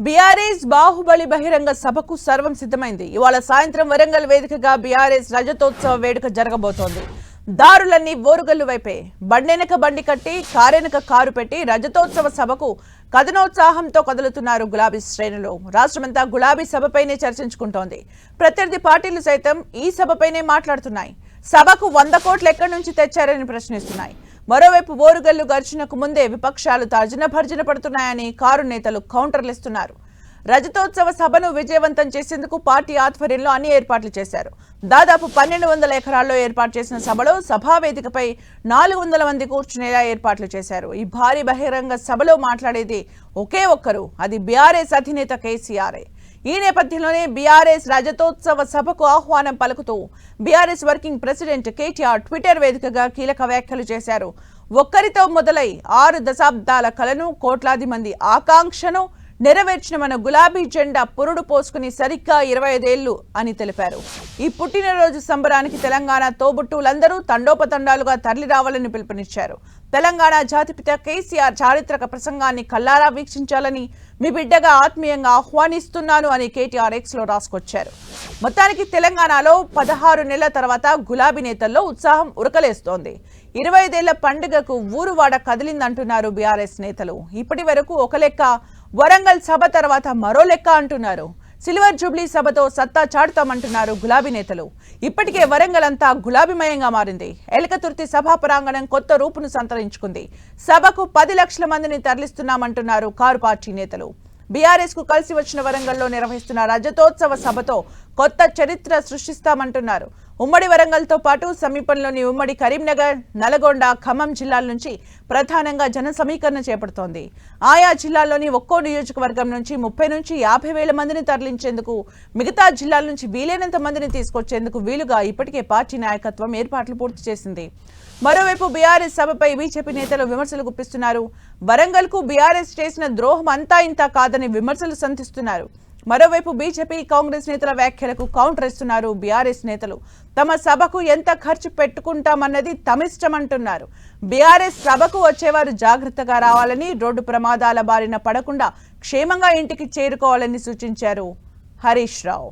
BRS Baahubali బహిరంగ సభకు సర్వం సిద్ధమైంది. ఇవాళ సాయంత్రం వరంగల్ వేదికగా బీఆర్ఎస్ రజతోత్సవ వేడుక జరగబోతోంది. దారులన్నీ ఓరుగల్లు వైపే. బండెనక బండి కట్టి కారెనక కారు పెట్టి రజతోత్సవ సభకు కథనోత్సాహంతో కదులుతున్నారు గులాబీ శ్రేణులు. రాష్ట్రమంతా గులాబీ సభపైనే చర్చించుకుంటోంది. ప్రత్యర్థి పార్టీలు సైతం ఈ సభపైనే మాట్లాడుతున్నాయి. సభకు 100 కోట్లు ఎక్కడి నుంచి తెచ్చారని ప్రశ్నిస్తున్నాయి. మరోవైపు ఓరుగల్లు ఘర్షణకు ముందే విపక్షాలు తర్జన భర్జన పడుతున్నాయని కారు నేతలు కౌంటర్లు ఇస్తున్నారు. రజతోత్సవ సభను విజయవంతం చేసేందుకు పార్టీ ఆధ్వర్యంలో అన్ని ఏర్పాట్లు చేశారు. దాదాపు 1200 ఎకరాల్లో ఏర్పాటు చేసిన సభలో సభావేదికపై 400 మంది కూర్చునేలా ఏర్పాట్లు చేశారు. ఈ భారీ బహిరంగ సభలో మాట్లాడేది ఒకే ఒక్కరు, అది బీఆర్ఎస్ అధినేత కేసీఆర్. ఈ నేపథ్యంలోనే బీఆర్ఎస్ రజతోత్సవ సభకు ఆహ్వానం పలుకుతూ BRS working president KTR Twitter వేదికగా కీలక వ్యాఖ్యలు చేశారు. ఒక్కరితో మొదలై 6 దశాబ్దాల కలను, కోట్లాది మంది ఆకాంక్షను నెరవేర్చిన మన గులాబీ జెండా పురుడు పోసుకుని సరిగ్గా 25 ఏళ్లు అని తెలిపారు. ఈ పుట్టినరోజు సంబరానికి తెలంగాణ తోబుట్టువులందరూ తండోపతండాలుగా తరలి రావాలని పిలుపునిచ్చారు. తెలంగాణ జాతిపిత కేసీఆర్ చారిత్రక ప్రసంగాన్ని కల్లారా వీక్షించాలని మీ బిడ్డగా ఆత్మీయంగా ఆహ్వానిస్తున్నాను అని కేటీఆర్ ఎక్స్లో రాసుకొచ్చారు. మొత్తానికి తెలంగాణలో 16 నెలల తర్వాత గులాబీ నేతల్లో ఉత్సాహం ఉరకలేస్తోంది. 25 ఏళ్ల పండుగకు ఊరువాడ కదిలిందంటున్నారు బీఆర్ఎస్ నేతలు. ఇప్పటి వరకు ఒక లెక్క, వరంగల్ సభ తర్వాత మరో లెక్క అంటున్నారు. సిల్వర్ జూబ్లీ సభతో సత్తా చాటుతామంటున్నారు గులాబీ నేతలు. ఇప్పటికే వరంగల్ అంతా గులాబీమయంగా మారింది. ఎలకతుర్తి సభా ప్రాంగణం కొత్త రూపును సంతరించుకుంది. సభకు 10 లక్షల మందిని తరలిస్తున్నామంటున్నారు కారు పార్టీ నేతలు. బీఆర్ఎస్ కు కలిసి వచ్చిన వరంగల్లో నిర్వహిస్తున్న రజతోత్సవ సభతో కొత్త చరిత్ర సృష్టిస్తామంటున్నారు. ఉమ్మడి వరంగల్తో పాటు సమీపంలోని ఉమ్మడి కరీంనగర్, నల్గొండ, ఖమ్మం జిల్లాల నుంచి ప్రధానంగా జన సమీకరణ చేపడుతోంది. ఆయా జిల్లాల్లోని ఒక్కో నియోజకవర్గం నుంచి 30 నుంచి 50 వేల మందిని తరలించేందుకు, మిగతా జిల్లాల నుంచి వీలైనంత మందిని తీసుకొచ్చేందుకు వీలుగా ఇప్పటికే పార్టీ నాయకత్వం ఏర్పాట్లు పూర్తి చేసింది. మరోవైపు బీఆర్ఎస్ సభపై బీజేపీ నేతలు విమర్శలు గుప్పిస్తున్నారు. వరంగల్ కు బీఆర్ఎస్ చేసిన ద్రోహం అంతా ఇంతా కాదని విమర్శలు సంధిస్తున్నారు. మరోవైపు బీజేపీ, కాంగ్రెస్ నేతల వ్యాఖ్యలకు కౌంటర్ ఇస్తున్నారు బీఆర్ఎస్ నేతలు. తమ సభకు ఎంత ఖర్చు పెట్టుకుంటామన్నది తమిష్టమంటున్నారు. బీఆర్ఎస్ సభకు వచ్చేవారు జాగ్రత్తగా రావాలని, రోడ్డు ప్రమాదాల బారిన పడకుండా క్షేమంగా ఇంటికి చేరుకోవాలని సూచించారు హరీష్ రావు.